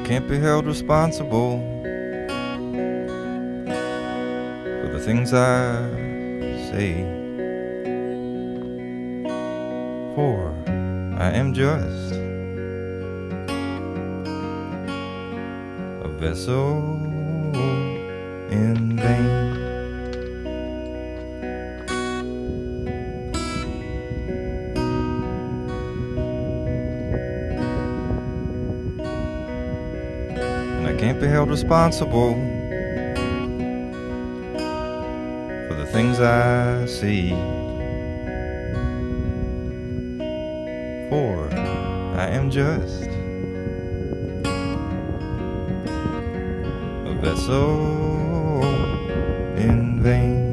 can't be held responsible for the things I say, for I am just a vessel in vain. Can't be held responsible for the things I see, for I am just a vessel in vain.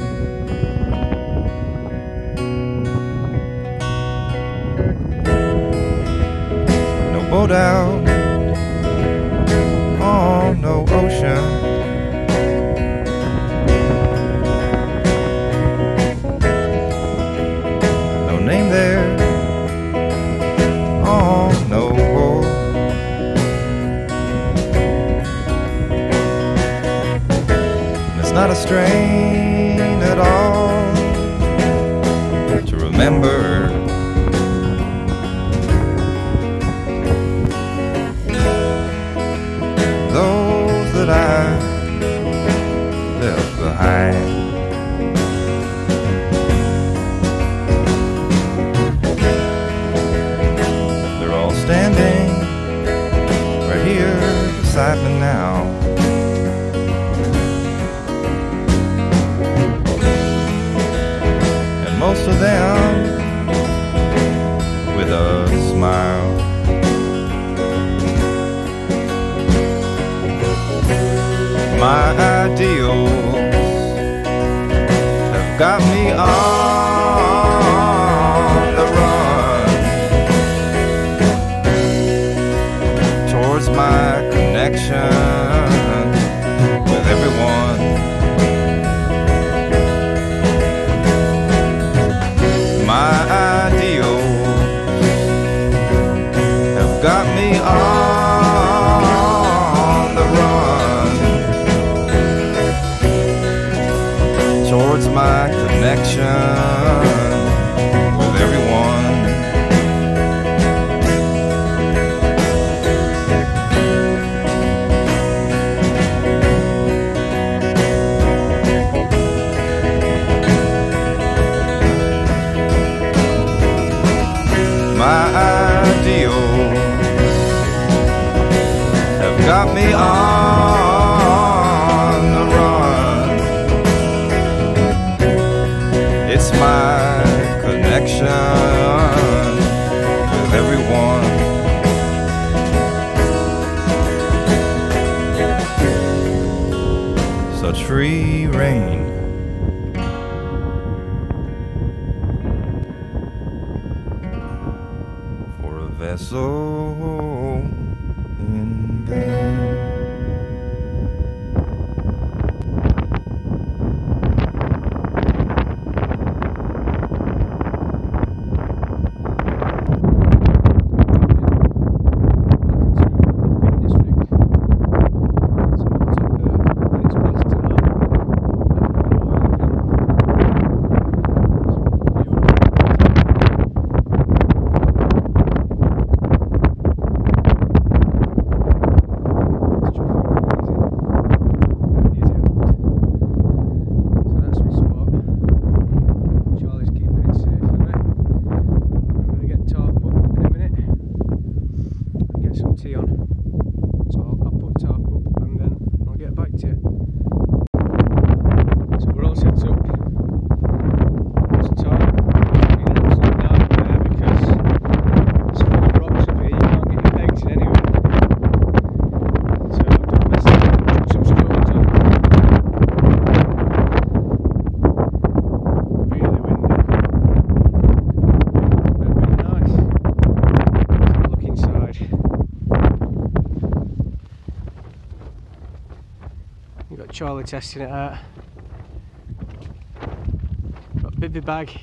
No boat out on no ocean, no name there on no wall. And it's not a strain at all to remember those that I left behind. They're all standing right here beside me now. And most of them with a smile. My ideals have got me on the run towards my connection with everyone. My ideals have got me on the run towards my connection with everyone. My ideals have got me on the run. It's my connection with everyone. Such free reign, for a vessel in vain. Charlie testing it out. Got a bivvy bag,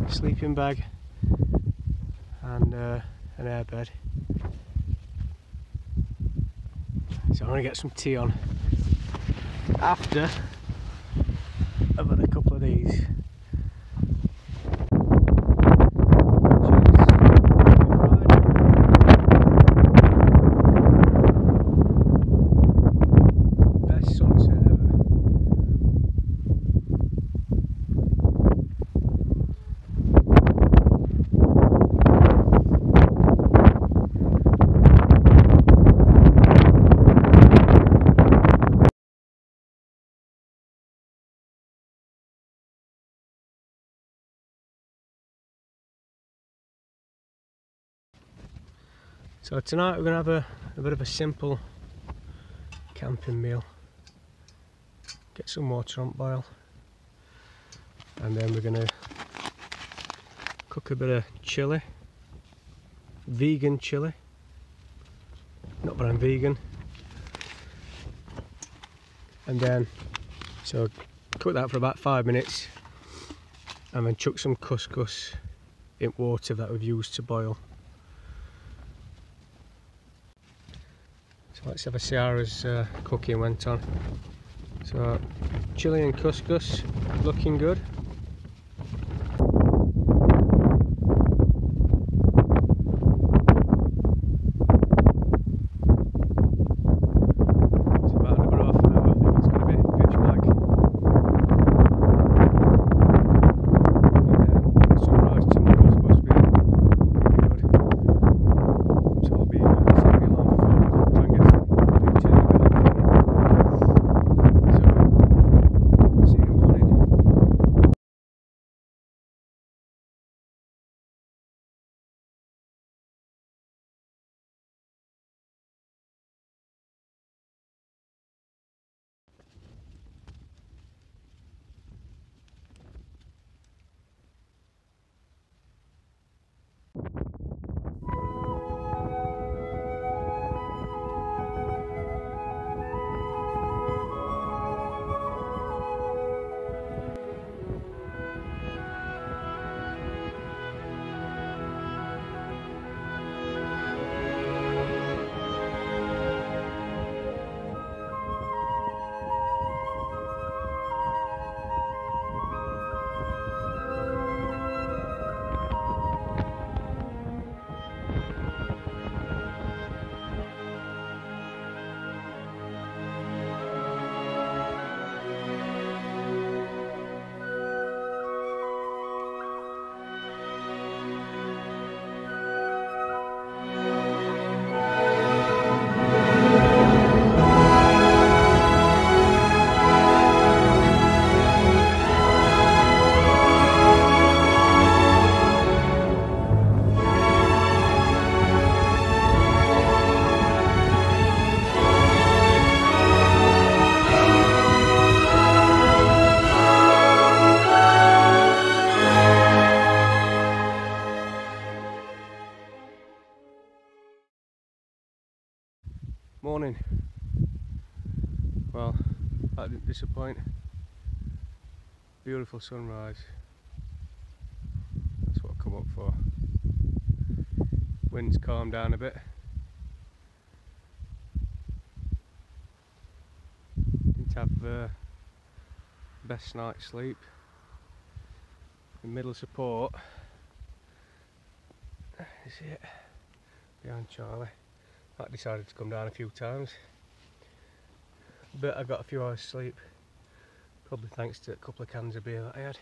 sleeping bag, and an airbed. So I'm going to get some tea on after I've had a couple of these. Best sunset ever. So tonight we're going to have a bit of a simple camping meal. Get some water on boil, and then we're going to cook a bit of chilli, vegan chilli, not that I'm vegan, and then so cook that for about 5 minutes and then chuck some couscous in water that we've used to boil. So let's have a see how our cooking went on. So chilli and couscous looking good. It's about another half an hour. It's going to be pitch black. And then sunrise tomorrow is supposed to be really good. So I'll be setting the alarm for 4 o'clock, try and get some pictures of it on film. So see you in the morning. Morning. Well, that didn't disappoint. Beautiful sunrise. That's what I come up for. Wind's calmed down a bit. Didn't have the best night's sleep. In middle support. You see it? Behind Charlie. I decided to come down a few times, but I got a few hours sleep, probably thanks to a couple of cans of beer that I had.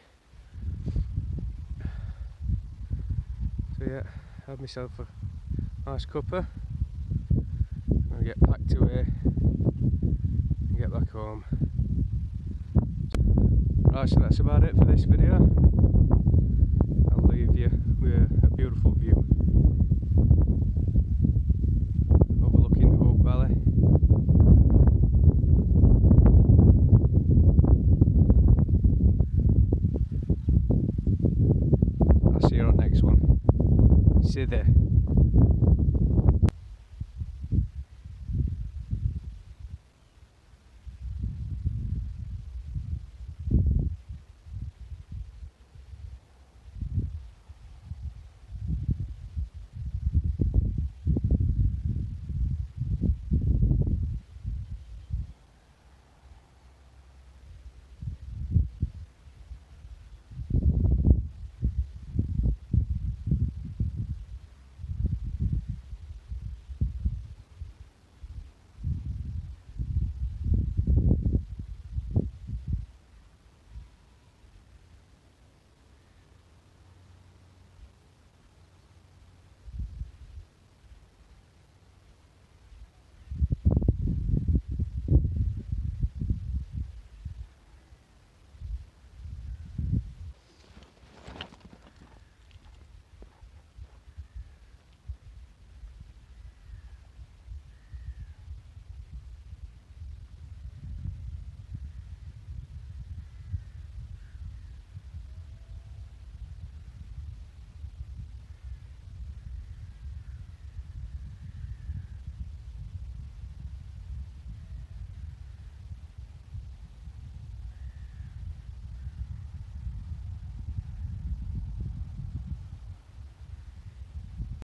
So yeah, I had myself a nice cuppa. I'm going to get packed away and get back home. Right, so that's about it for this video. I'll leave you with a beautiful view overlooking Hope Valley. I'll see you on the next one. See you there.